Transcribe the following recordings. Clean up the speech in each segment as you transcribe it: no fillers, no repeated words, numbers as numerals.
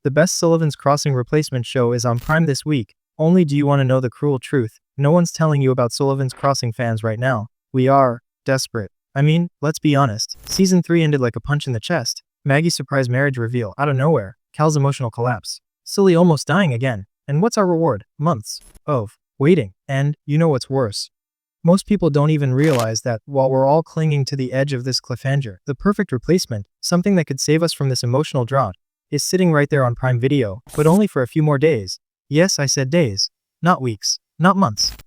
The best Sullivan's Crossing replacement show is on Prime this week. Only do you want to know the cruel truth? No one's telling you about Sullivan's Crossing fans right now. We are desperate. I mean, let's be honest. Season 3 ended like a punch in the chest. Maggie's surprise marriage reveal out of nowhere. Cal's emotional collapse. Sully almost dying again. And what's our reward? Months of waiting. And you know what's worse? Most people don't even realize that while we're all clinging to the edge of this cliffhanger, the perfect replacement, something that could save us from this emotional drought, is sitting right there on Prime Video, but only for a few more days. Yes, I said days. Not weeks. Not months.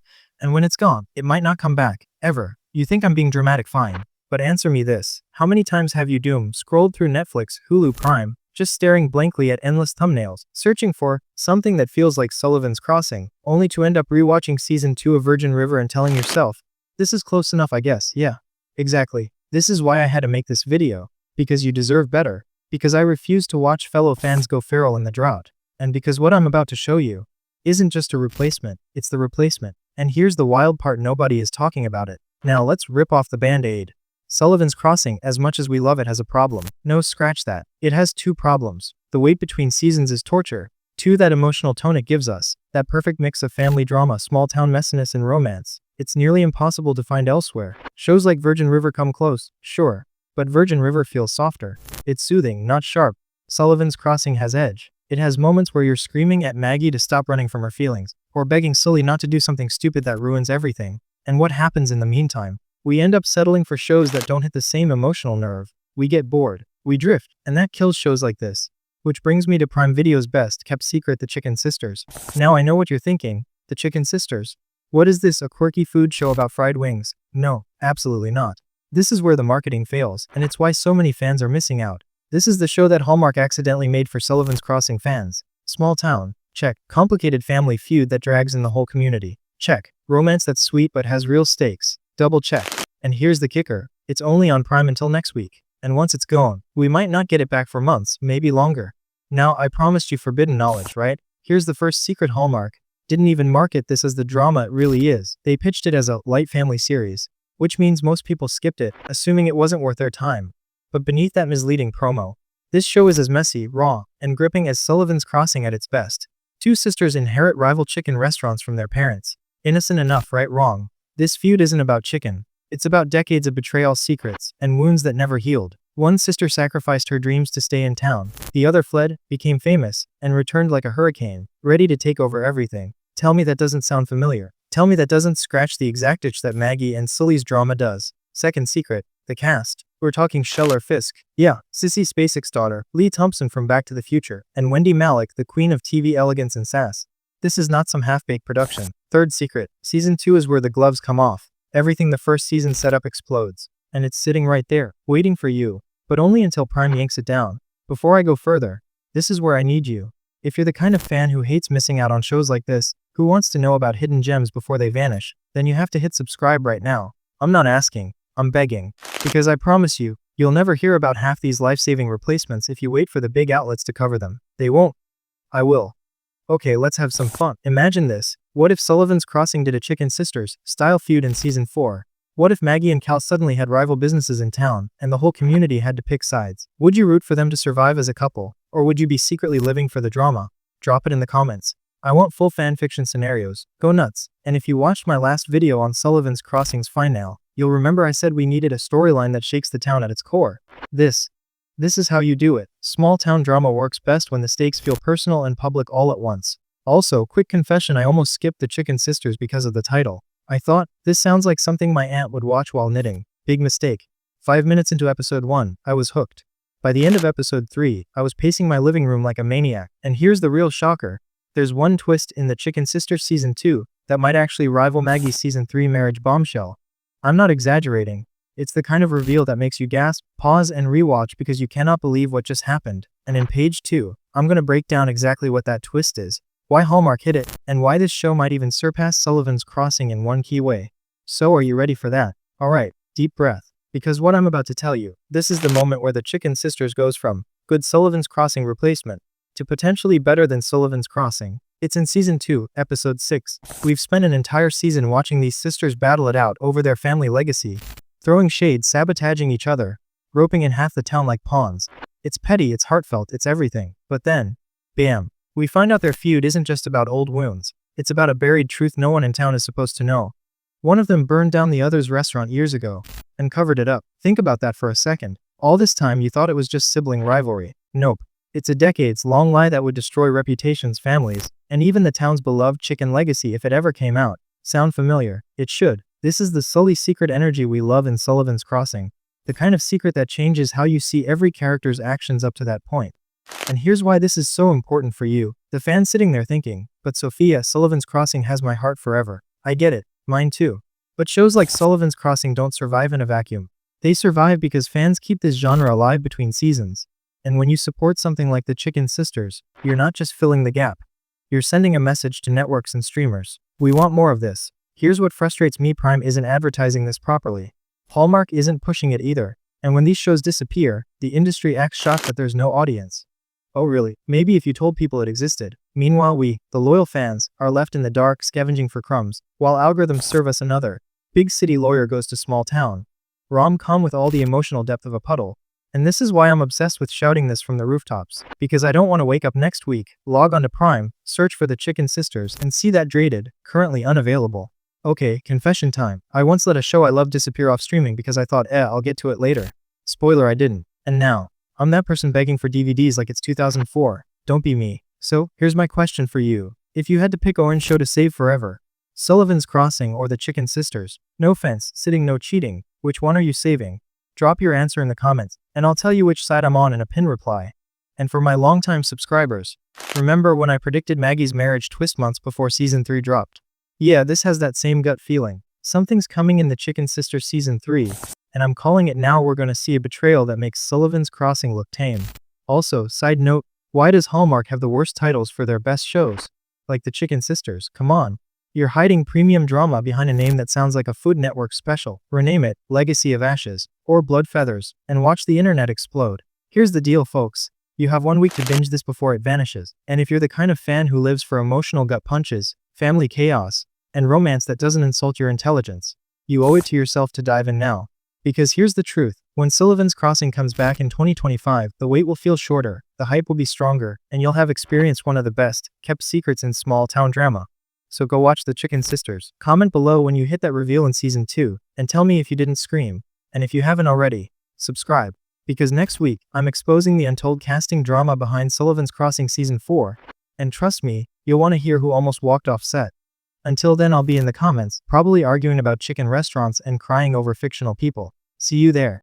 And when it's gone, it might not come back. Ever. You think I'm being dramatic, fine. But answer me this. How many times have you scrolled through Netflix, Hulu, Prime, just staring blankly at endless thumbnails, searching for something that feels like Sullivan's Crossing, only to end up rewatching Season 2 of Virgin River and telling yourself, this is close enough, I guess. Yeah. Exactly. This is why I had to make this video. Because you deserve better. Because I refuse to watch fellow fans go feral in the drought. And because what I'm about to show you isn't just a replacement, it's the replacement. And here's the wild part, nobody is talking about it. Now let's rip off the band-aid. Sullivan's Crossing, as much as we love it, has a problem. No, scratch that. It has two problems. The wait between seasons is torture. 2, that emotional tone it gives us. That perfect mix of family drama, small-town messiness, and romance. It's nearly impossible to find elsewhere. Shows like Virgin River come close, sure. But Virgin River feels softer. It's soothing, not sharp. Sullivan's Crossing has edge. It has moments where you're screaming at Maggie to stop running from her feelings, or begging Sully not to do something stupid that ruins everything. And what happens in the meantime? We end up settling for shows that don't hit the same emotional nerve. We get bored. We drift, and that kills shows like this. Which brings me to Prime Video's best kept secret, the Chicken Sisters. Now I know what you're thinking. The Chicken Sisters. What is this, a quirky food show about fried wings? No, absolutely not. This is where the marketing fails, and it's why so many fans are missing out. This is the show that Hallmark accidentally made for Sullivan's Crossing fans. Small town. Check. Complicated family feud that drags in the whole community. Check. Romance that's sweet but has real stakes. Double check. And here's the kicker. It's only on Prime until next week. And once it's gone, we might not get it back for months, maybe longer. Now, I promised you forbidden knowledge, right? Here's the first secret. Hallmark didn't even market this as the drama it really is. They pitched it as a light family series, which means most people skipped it, assuming it wasn't worth their time. But beneath that misleading promo, this show is as messy, raw, and gripping as Sullivan's Crossing at its best. 2 sisters inherit rival chicken restaurants from their parents. Innocent enough, right? Wrong. This feud isn't about chicken. It's about decades of betrayal, secrets, and wounds that never healed. One sister sacrificed her dreams to stay in town. The other fled, became famous, and returned like a hurricane, ready to take over everything. Tell me that doesn't sound familiar. Tell me that doesn't scratch the exact itch that Maggie and Sully's drama does. Second secret, the cast. We're talking Sheller Fisk. Yeah, Sissy Spacek's daughter, Lee Thompson from Back to the Future, and Wendy Malick, the queen of TV elegance and sass. This is not some half-baked production. Third secret, Season 2 is where the gloves come off. Everything the first season set up explodes. And it's sitting right there, waiting for you. But only until Prime yanks it down. Before I go further, this is where I need you. If you're the kind of fan who hates missing out on shows like this, who wants to know about hidden gems before they vanish, then you have to hit subscribe right now. I'm not asking, I'm begging. Because I promise you, you'll never hear about half these life-saving replacements if you wait for the big outlets to cover them. They won't. I will. Okay, let's have some fun. Imagine this. What if Sullivan's Crossing did a Chicken Sisters style feud in Season 4? What if Maggie and Cal suddenly had rival businesses in town, and the whole community had to pick sides? Would you root for them to survive as a couple, or would you be secretly living for the drama? Drop it in the comments. I want full fanfiction scenarios. Go nuts. And if you watched my last video on Sullivan's Crossing's finale, you'll remember I said we needed a storyline that shakes the town at its core. This is how you do it. Small town drama works best when the stakes feel personal and public all at once. Also, quick confession, I almost skipped the Chicken Sisters because of the title. I thought, this sounds like something my aunt would watch while knitting. Big mistake. 5 minutes into episode 1, I was hooked. By the end of episode 3, I was pacing my living room like a maniac. And here's the real shocker. There's one twist in the Chicken Sisters Season 2 that might actually rival Maggie's Season 3 marriage bombshell. I'm not exaggerating. It's the kind of reveal that makes you gasp, pause, and rewatch because you cannot believe what just happened. And in page 2, I'm gonna break down exactly what that twist is, why Hallmark hit it, and why this show might even surpass Sullivan's Crossing in one key way. So are you ready for that? Alright, deep breath. Because what I'm about to tell you, this is the moment where the Chicken Sisters goes from good Sullivan's Crossing replacement to potentially better than Sullivan's Crossing. It's in Season 2, Episode 6. We've spent an entire season watching these sisters battle it out over their family legacy, throwing shade, sabotaging each other, roping in half the town like pawns. It's petty, it's heartfelt, it's everything. But then, Bam. We find out their feud isn't just about old wounds. It's about a buried truth no one in town is supposed to know. One of them burned down the other's restaurant years ago and covered it up. Think about that for a second. All this time you thought it was just sibling rivalry. Nope. It's a decades-long lie that would destroy reputations, families, and even the town's beloved chicken legacy if it ever came out. Sound familiar? It should. This is the Sully secret energy we love in Sullivan's Crossing. The kind of secret that changes how you see every character's actions up to that point. And here's why this is so important for you, the fan sitting there thinking, but Sophia, Sullivan's Crossing has my heart forever. I get it. Mine too. But shows like Sullivan's Crossing don't survive in a vacuum. They survive because fans keep this genre alive between seasons. And when you support something like the Chicken Sisters, you're not just filling the gap. You're sending a message to networks and streamers. We want more of this. Here's what frustrates me: Prime isn't advertising this properly. Hallmark isn't pushing it either. And when these shows disappear, the industry acts shocked that there's no audience. Oh really? Maybe if you told people it existed. Meanwhile we, the loyal fans, are left in the dark scavenging for crumbs, while algorithms serve us another big city lawyer goes to small town rom-com with all the emotional depth of a puddle. And this is why I'm obsessed with shouting this from the rooftops. Because I don't want to wake up next week, log onto Prime, search for the Chicken Sisters, and see that dreaded, currently unavailable. Okay, confession time. I once let a show I loved disappear off streaming because I thought, I'll get to it later. Spoiler, I didn't. And now, I'm that person begging for DVDs like it's 2004. Don't be me. So, here's my question for you. If you had to pick Orange show to save forever, Sullivan's Crossing or the Chicken Sisters, no fence, sitting, no cheating, which one are you saving? Drop your answer in the comments, and I'll tell you which side I'm on in a pinned reply. And for my longtime subscribers, remember when I predicted Maggie's marriage twist months before season 3 dropped? Yeah, this has that same gut feeling. Something's coming in the Chicken Sisters season 3, and I'm calling it now. We're gonna see a betrayal that makes Sullivan's Crossing look tame. Also, side note, why does Hallmark have the worst titles for their best shows? Like the Chicken Sisters, come on. You're hiding premium drama behind a name that sounds like a Food Network special. Rename it Legacy of Ashes or Blood Feathers and watch the internet explode. Here's the deal, folks. You have 1 week to binge this before it vanishes. And if you're the kind of fan who lives for emotional gut punches, family chaos, and romance that doesn't insult your intelligence, you owe it to yourself to dive in now. Because here's the truth. When Sullivan's Crossing comes back in 2025, the wait will feel shorter, the hype will be stronger, and you'll have experienced one of the best kept secrets in small town drama. So go watch the Chicken Sisters. Comment below when you hit that reveal in season 2, and tell me if you didn't scream. And if you haven't already, subscribe. Because next week, I'm exposing the untold casting drama behind Sullivan's Crossing season 4. And trust me, you'll want to hear who almost walked off set. Until then, I'll be in the comments, probably arguing about chicken restaurants and crying over fictional people. See you there.